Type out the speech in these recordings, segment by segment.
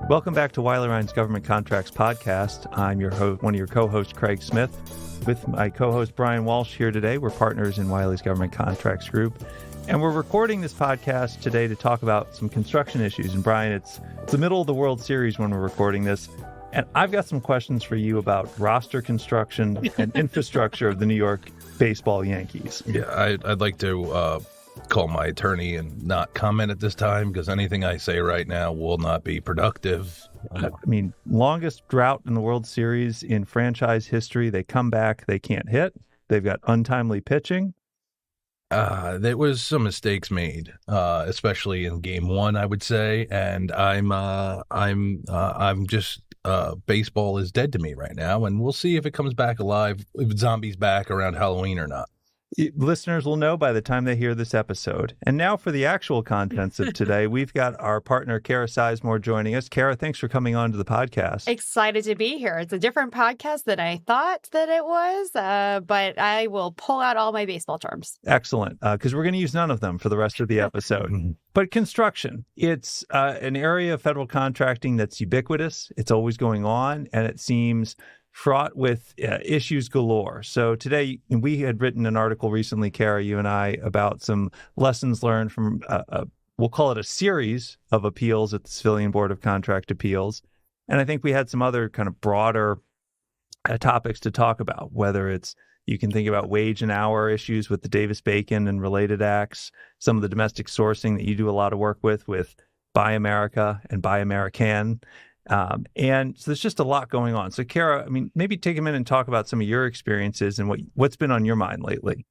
Welcome back to Wiley Ryan's Government Contracts Podcast. I'm your host, one of your co-hosts, Craig Smith, with my co-host, Brian Walsh, here today. We're partners in Wiley's Government Contracts Group, and we're recording this podcast today to talk about some construction issues. And Brian, it's the middle of the World Series when we're recording this, and I've got some questions for you about roster construction and infrastructure of the New York baseball Yankees. Yeah, I'd like to call my attorney and not comment at this time because anything I say right now will not be productive. I mean, longest drought in the World Series in franchise history. They come back, they can't hit. They've got untimely pitching. There was some mistakes made, especially in Game 1, I would say, and I'm just baseball is dead to me right now, and we'll see if it comes back alive, if zombies back around Halloween or not. Listeners will know by the time they hear this episode. And now for the actual contents of today, we've got our partner, Cara Sizemore, joining us. Cara, thanks for coming on to the podcast. Excited to be here. It's a different podcast than I thought that it was, but I will pull out all my baseball terms. Excellent, because we're going to use none of them for the rest of the episode. But construction, it's an area of federal contracting that's ubiquitous. It's always going on, and it seems fraught with issues galore. So today, we had written an article recently, Cara, you and I, about some lessons learned from, we'll call it a series of appeals at the Civilian Board of Contract Appeals. And I think we had some other kind of broader topics to talk about, whether it's, you can think about wage and hour issues with the Davis-Bacon and related acts, some of the domestic sourcing that you do a lot of work with Buy America and Buy American. And so there's just a lot going on. So, Cara, I mean, maybe take a minute and talk about some of your experiences and what's been on your mind lately.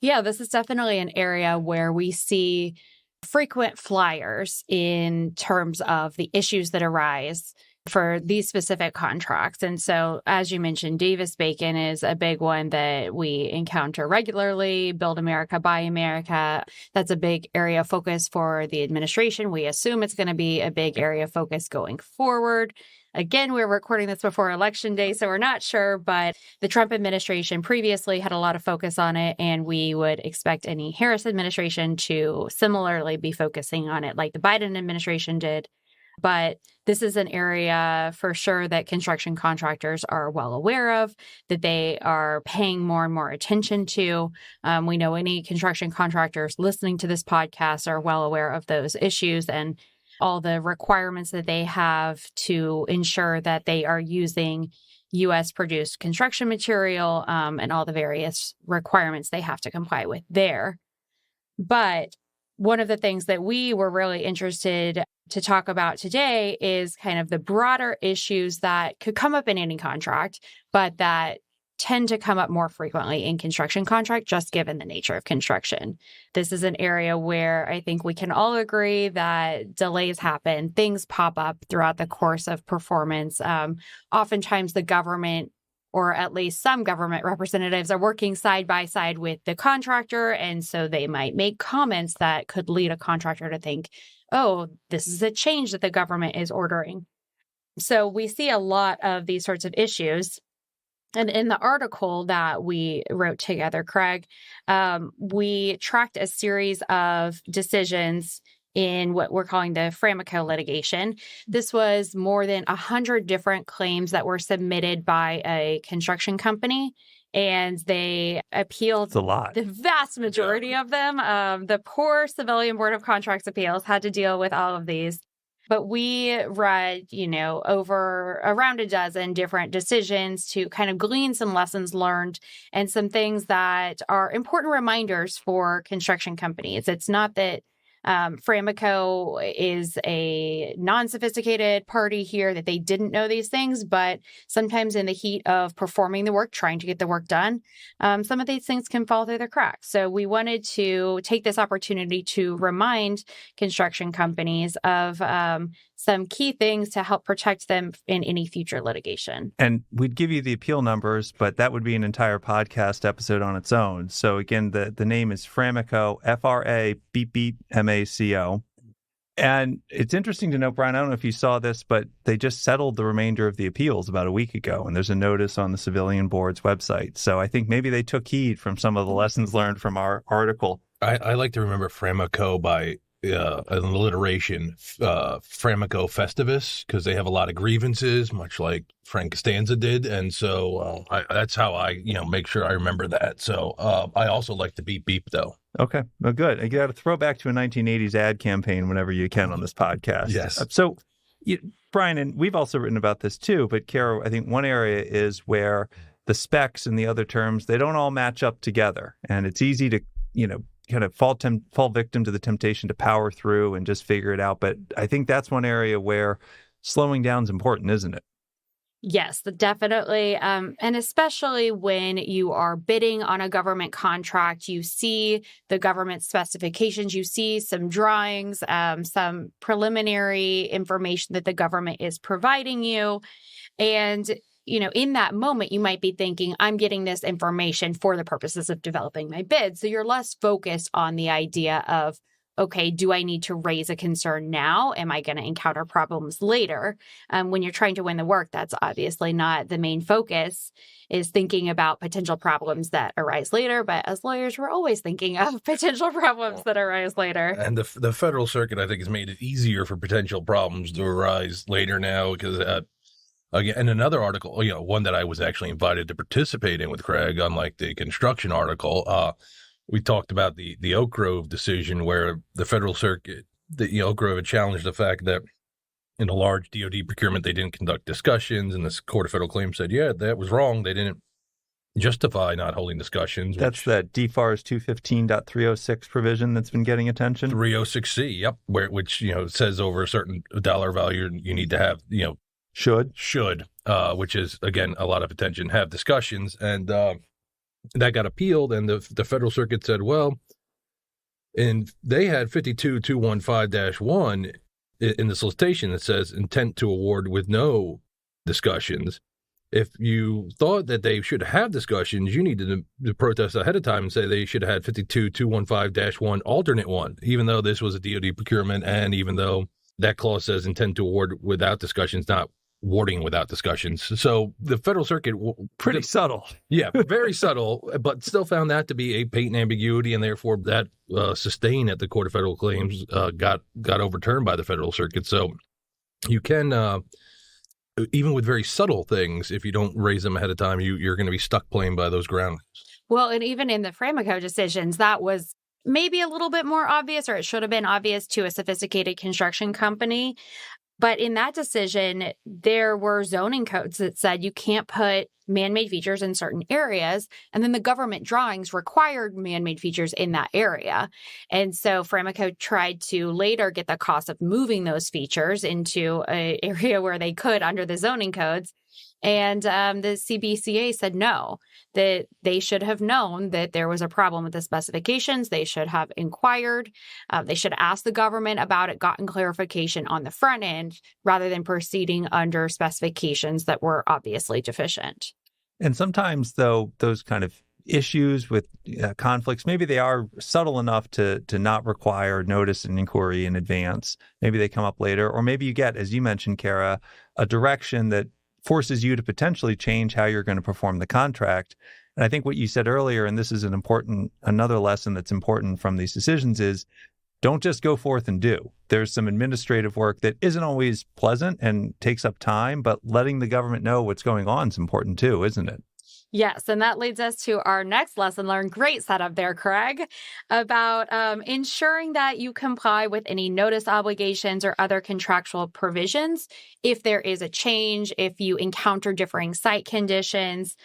Yeah, this is definitely an area where we see frequent flyers in terms of the issues that arise for these specific contracts. And so, as you mentioned, Davis-Bacon is a big one that we encounter regularly. Build America, Buy America. That's a big area of focus for the administration. We assume it's going to be a big area of focus going forward. Again, we're recording this before Election Day, so we're not sure, but the Trump administration previously had a lot of focus on it, and we would expect any Harris administration to similarly be focusing on it like the Biden administration did. But this is an area for sure that construction contractors are well aware of, that they are paying more and more attention to. We know any construction contractors listening to this podcast are well aware of those issues and all the requirements that they have to ensure that they are using U.S. produced construction material and all the various requirements they have to comply with there. But one of the things that we were really interested to talk about today is kind of the broader issues that could come up in any contract, but that tend to come up more frequently in construction contract, just given the nature of construction. This is an area where I think we can all agree that delays happen, things pop up throughout the course of performance. Oftentimes the government, or at least some government representatives, are working side by side with the contractor. And so they might make comments that could lead a contractor to think, oh, this is a change that the government is ordering. So we see a lot of these sorts of issues. And in the article that we wrote together, Craig, we tracked a series of decisions in what we're calling the Framaco litigation. This was more than 100 different claims that were submitted by a construction company, and they appealed the vast majority of them. The poor Civilian Board of Contracts Appeals had to deal with all of these. But we read, over around a dozen different decisions to kind of glean some lessons learned and some things that are important reminders for construction companies. It's not that Framaco is a non-sophisticated party here, that they didn't know these things, but sometimes in the heat of performing the work, trying to get the work done, some of these things can fall through the cracks. So we wanted to take this opportunity to remind construction companies of some key things to help protect them in any future litigation. And we'd give you the appeal numbers, but that would be an entire podcast episode on its own. So again, the name is Framaco, F-R-A-M-A-C-O. And it's interesting to note, Brian, I don't know if you saw this, but they just settled the remainder of the appeals about a week ago, and there's a notice on the Civilian Board's website. So I think maybe they took heed from some of the lessons learned from our article. I like to remember Framaco by an alliteration, Framaco Festivus, because they have a lot of grievances, much like Frank Costanza did. And so that's how I, make sure I remember that. So I also like to beep beep, though. Okay, well, good. You got to throw back to a 1980s ad campaign whenever you can on this podcast. Yes. So, Brian, and we've also written about this too, but Cara, I think one area is where the specs and the other terms, they don't all match up together. And it's easy to, kind of fall victim to the temptation to power through and just figure it out. But I think that's one area where slowing down is important, isn't it? Yes, definitely. And especially when you are bidding on a government contract, you see the government specifications, you see some drawings, some preliminary information that the government is providing you. And, in that moment, you might be thinking, I'm getting this information for the purposes of developing my bid. So you're less focused on the idea of, okay, do I need to raise a concern now? Am I going to encounter problems later? When you're trying to win the work, that's obviously not the main focus, is thinking about potential problems that arise later. But as lawyers, we're always thinking of potential problems that arise later. And the Federal Circuit, I think, has made it easier for potential problems to arise later now because, again, in another article, one that I was actually invited to participate in with Craig, unlike the construction article, we talked about the Oak Grove decision where the Federal Circuit, Oak Grove had challenged the fact that in a large DOD procurement, they didn't conduct discussions, and the Court of Federal Claims said, yeah, that was wrong. They didn't justify not holding discussions. That's that DFARS 215.306 provision that's been getting attention? 306C, yep, which says over a certain dollar value, you need to have, should, which is, again, a lot of attention, have discussions, and that got appealed, and the Federal Circuit said, well, and they had 52215-1 in the solicitation that says intent to award with no discussions. If you thought that they should have discussions, you needed to protest ahead of time and say they should have had 52215-1 alternate one, even though this was a DOD procurement, and even though that clause says intent to award without discussions, not awarding without discussions. So the Federal Circuit... Pretty subtle. Yeah, very subtle, but still found that to be a patent ambiguity, and therefore that sustain at the Court of Federal Claims got overturned by the Federal Circuit. So you can, even with very subtle things, if you don't raise them ahead of time, you're going to be stuck playing by those grounds. Well, and even in the Framaco decisions, that was maybe a little bit more obvious, or it should have been obvious to a sophisticated construction company. But in that decision, there were zoning codes that said you can't put man-made features in certain areas. And then the government drawings required man-made features in that area. And so Framaco tried to later get the cost of moving those features into an area where they could under the zoning codes. And the CBCA said no, that they should have known that there was a problem with the specifications. They should have inquired. They should ask the government about it, gotten clarification on the front end, rather than proceeding under specifications that were obviously deficient. And sometimes, though, those kind of issues with conflicts, maybe they are subtle enough to not require notice and inquiry in advance. Maybe they come up later, or maybe you get, as you mentioned, Cara, a direction that forces you to potentially change how you're going to perform the contract. And I think what you said earlier, and this is another lesson that's important from these decisions, is don't just go forth and do. There's some administrative work that isn't always pleasant and takes up time, but letting the government know what's going on is important too, isn't it? Yes, and that leads us to our next lesson learned. Great setup there, Craig, about ensuring that you comply with any notice obligations or other contractual provisions. If there is a change, if you encounter differing site conditions,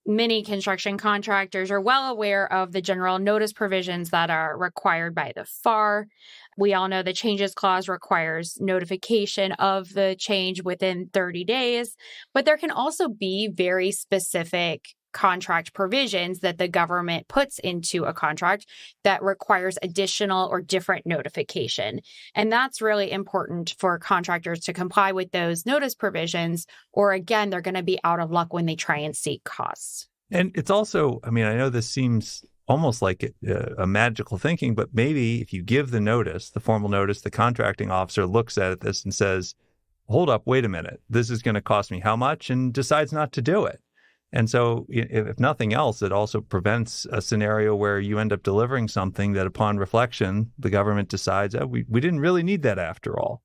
many construction contractors are well aware of the general notice provisions that are required by the FAR. We all know the changes clause requires notification of the change within 30 days, but there can also be very specific contract provisions that the government puts into a contract that requires additional or different notification. And that's really important for contractors to comply with those notice provisions, or again, they're going to be out of luck when they try and seek costs. And it's also, I know this seems almost like a magical thinking, but maybe if you give the notice, the formal notice, the contracting officer looks at this and says, hold up, wait a minute, this is going to cost me how much, and decides not to do it. And so if nothing else, it also prevents a scenario where you end up delivering something that upon reflection, the government decides, we didn't really need that after all.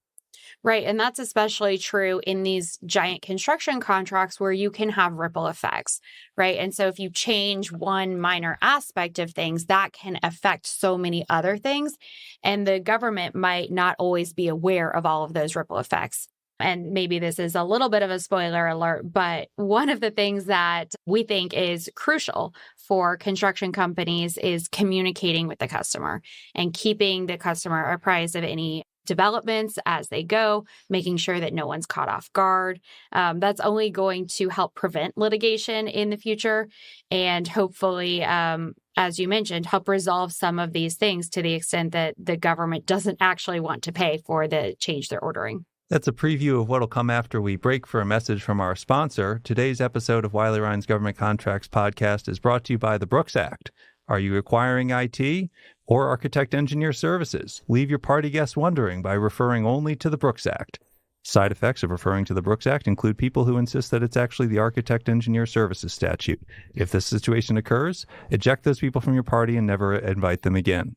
Right. And that's especially true in these giant construction contracts where you can have ripple effects, right? And so if you change one minor aspect of things, that can affect so many other things. And the government might not always be aware of all of those ripple effects. And maybe this is a little bit of a spoiler alert, but one of the things that we think is crucial for construction companies is communicating with the customer and keeping the customer apprised of any developments as they go, making sure that no one's caught off guard. That's only going to help prevent litigation in the future and hopefully, as you mentioned, help resolve some of these things to the extent that the government doesn't actually want to pay for the change they're ordering. That's a preview of what'll come after we break for a message from our sponsor. Today's episode of Wiley Ryan's Government Contracts podcast is brought to you by the Brooks Act. Are you requiring IT or architect engineer services? Leave your party guests wondering by referring only to the Brooks Act. Side effects of referring to the Brooks Act include people who insist that it's actually the architect engineer services statute. If this situation occurs, eject those people from your party and never invite them again.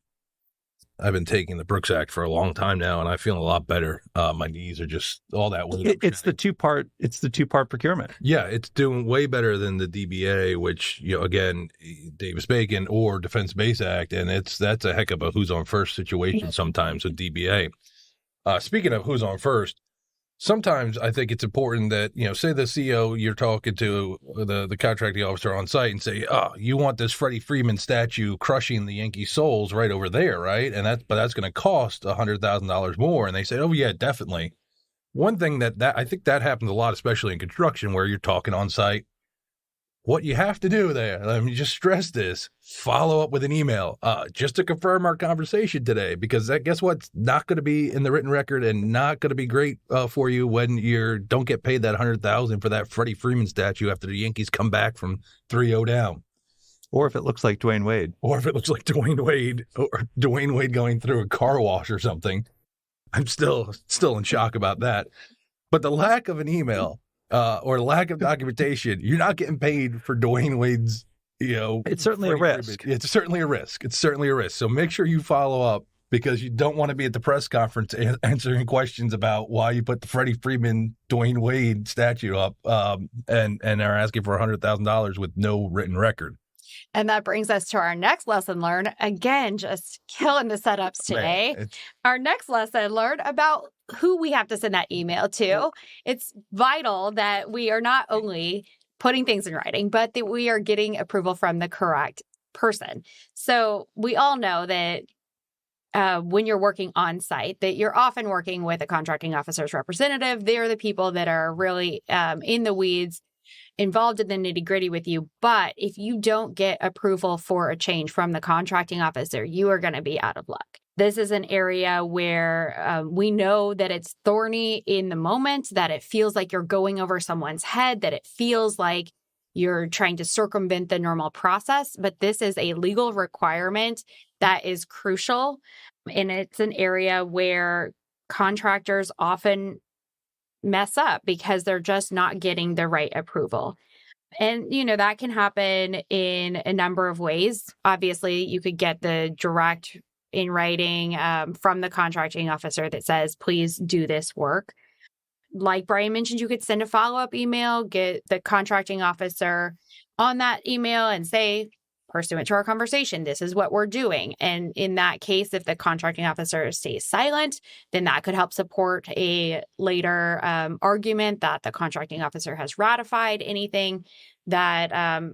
I've been taking the Brooks Act for a long time now, and I feel a lot better. My knees are just all that weight. It's the two-part procurement. Yeah, it's doing way better than the DBA, which, again, Davis-Bacon or Defense Base Act, and that's a heck of a who's on first situation sometimes with DBA. Speaking of who's on first, sometimes I think it's important that, say the CEO, you're talking to the contracting officer on site and say, you want this Freddie Freeman statue crushing the Yankee souls right over there, right? But that's going to cost $100,000 more. And they say, oh, yeah, definitely. One thing that I think that happens a lot, especially in construction where you're talking on site. What you have to do there, let me just stress this, follow up with an email just to confirm our conversation today, because guess what's not going to be in the written record and not going to be great for you when you don't get paid that $100,000 for that Freddie Freeman statue after the Yankees come back from 3-0 down. Or if it looks like Dwayne Wade. Or Dwayne Wade going through a car wash or something. I'm still in shock about that. But the lack of an email or lack of documentation, you're not getting paid for Dwayne Wade's, It's certainly a risk. It's certainly a risk. So make sure you follow up because you don't want to be at the press conference answering questions about why you put the Freddie Freeman, Dwayne Wade statue up and are asking for $100,000 with no written record. And that brings us to our next lesson learned. Again, just killing the setups today. Our next lesson learned about who we have to send that email to. It's vital that we are not only putting things in writing, but that we are getting approval from the correct person. So we all know that when you're working on site, that you're often working with a contracting officer's representative. They're the people that are really in the weeds, involved in the nitty-gritty with you. But if you don't get approval for a change from the contracting officer, you are going to be out of luck. This is an area where we know that it's thorny in the moment, that it feels like you're going over someone's head, that it feels like you're trying to circumvent the normal process. But this is a legal requirement that is crucial. And it's an area where contractors often mess up because they're just not getting the right approval. And, that can happen in a number of ways. Obviously, you could get the direct in writing from the contracting officer that says, please do this work. Like Brian mentioned, you could send a follow-up email, get the contracting officer on that email and say, pursuant to our conversation, this is what we're doing. And in that case, if the contracting officer stays silent, then that could help support a later argument that the contracting officer has ratified anything that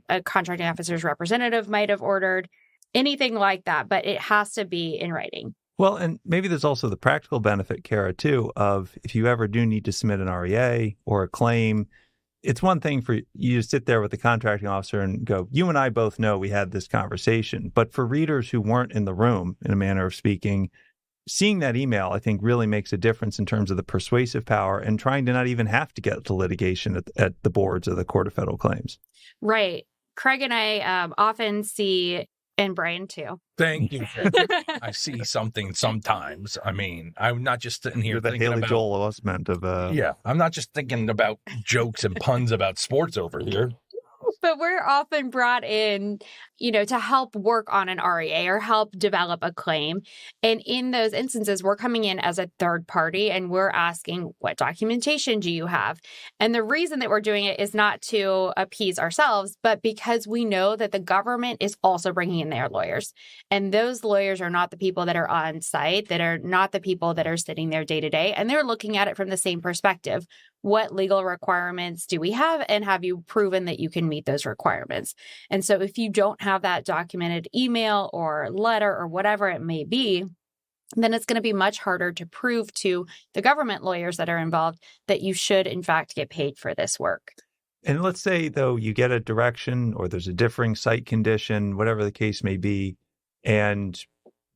a contracting officer's representative might have ordered, anything like that. But it has to be in writing. Well, and maybe there's also the practical benefit, Cara, too, of if you ever do need to submit an REA or a claim, it's one thing for you to sit there with the contracting officer and go, you and I both know we had this conversation. But for readers who weren't in the room, in a manner of speaking, seeing that email, I think, really makes a difference in terms of the persuasive power and trying to not even have to get to litigation at the boards of the Court of Federal Claims. Right. Craig and I often see, and Brian too. Thank you. I see something sometimes. I mean, I'm not just sitting here thinking about... Haley Joel Osment of... Yeah, I'm not just thinking about jokes and puns about sports over here. But we're often brought in, to help work on an REA or help develop a claim. And in those instances, we're coming in as a third party and we're asking, what documentation do you have? And the reason that we're doing it is not to appease ourselves, but because we know that the government is also bringing in their lawyers. And those lawyers are not the people that are on site, that are not the people that are sitting there day to day. And they're looking at it from the same perspective. What legal requirements do we have? And have you proven that you can meet those requirements? And so if you don't have that documented email or letter or whatever it may be, then it's going to be much harder to prove to the government lawyers that are involved that you should, in fact, get paid for this work. And let's say, though, you get a direction or there's a differing site condition, whatever the case may be, and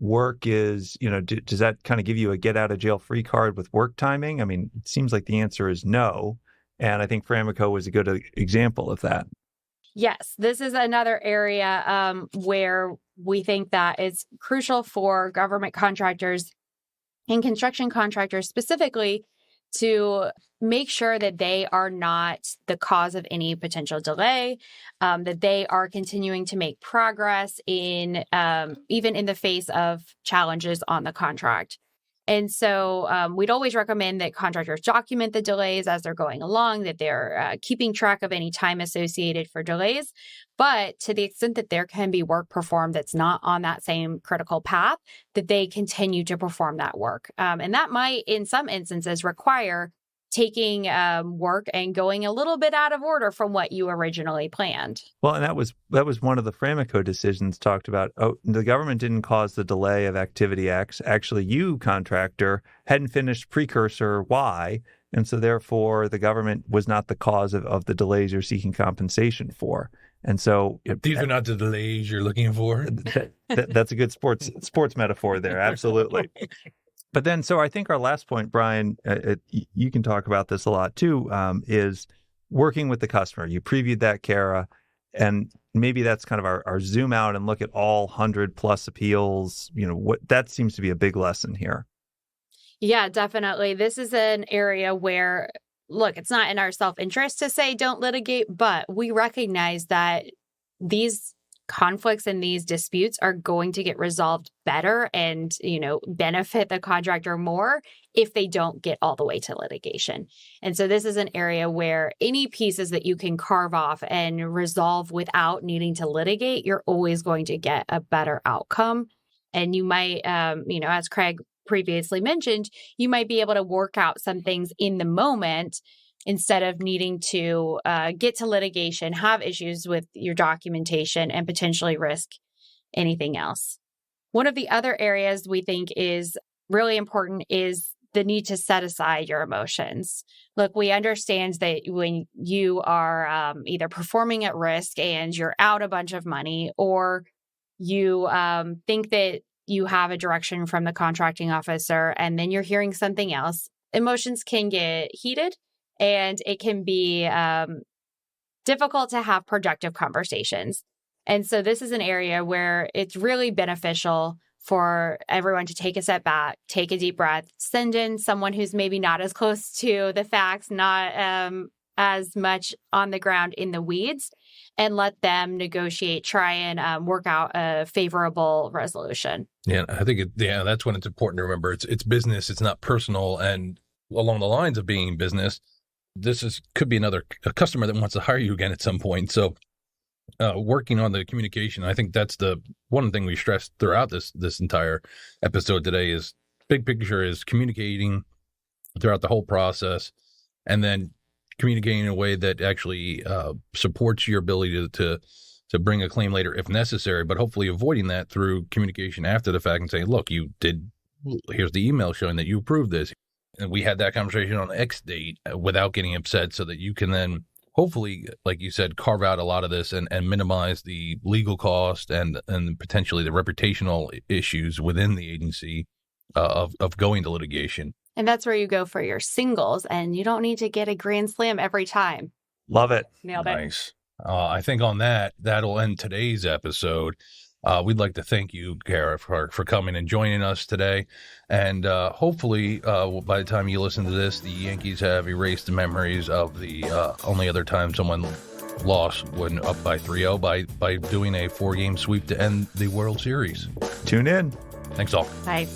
work is, does that kind of give you a get out of jail free card with work timing? I mean, it seems like the answer is no. And I think Framaco was a good example of that. Yes, this is another area where we think that it's crucial for government contractors and construction contractors specifically to make sure that they are not the cause of any potential delay, that they are continuing to make progress in even in the face of challenges on the contract. And so we'd always recommend that contractors document the delays as they're going along, that they're keeping track of any time associated for delays. But to the extent that there can be work performed that's not on that same critical path, that they continue to perform that work. And that might, in some instances, require taking work and going a little bit out of order from what you originally planned. Well, and that was one of the Framaco decisions talked about. Oh, the government didn't cause the delay of activity X. Actually, you, contractor, hadn't finished precursor Y. And so therefore, the government was not the cause of the delays you're seeking compensation for. And so these are not the delays you're looking for. That's a good sports metaphor there. Absolutely. But then, so I think our last point, Brian, you can talk about this a lot too, is working with the customer. You previewed that, Cara, and maybe that's kind of our zoom out and look at all 100 plus appeals. What that seems to be a big lesson here. Yeah, definitely. This is an area where, look, it's not in our self-interest to say don't litigate, but we recognize that these conflicts and these disputes are going to get resolved better and, benefit the contractor more if they don't get all the way to litigation. And so this is an area where any pieces that you can carve off and resolve without needing to litigate, you're always going to get a better outcome. And you might, as Craig previously mentioned, you might be able to work out some things in the moment instead of needing to get to litigation, have issues with your documentation, and potentially risk anything else. One of the other areas we think is really important is the need to set aside your emotions. Look, we understand that when you are either performing at risk and you're out a bunch of money, or you think that you have a direction from the contracting officer and then you're hearing something else, emotions can get heated. And it can be difficult to have productive conversations. And so this is an area where it's really beneficial for everyone to take a step back, take a deep breath, send in someone who's maybe not as close to the facts, not as much on the ground in the weeds, and let them negotiate, try and work out a favorable resolution. Yeah, I think that's when it's important to remember it's business, it's not personal. And along the lines of being business, could be a customer that wants to hire you again at some point. So working on the communication, I think that's the one thing we stressed throughout this entire episode today is big picture is communicating throughout the whole process, and then communicating in a way that actually supports your ability to bring a claim later if necessary, but hopefully avoiding that through communication after the fact and saying, look, here's the email showing that you approved this. And we had that conversation on X date without getting upset, so that you can then hopefully, like you said, carve out a lot of this and minimize the legal cost and potentially the reputational issues within the agency of going to litigation. And that's where you go for your singles, and you don't need to get a grand slam every time. Love it. Nailed it. Nice. I think on that'll end today's episode. We'd like to thank you, Cara, for coming and joining us today. And hopefully, by the time you listen to this, the Yankees have erased the memories of the only other time someone loss when up by 3-0 by doing a 4-game sweep to end the World Series. Tune in. Thanks all. Bye.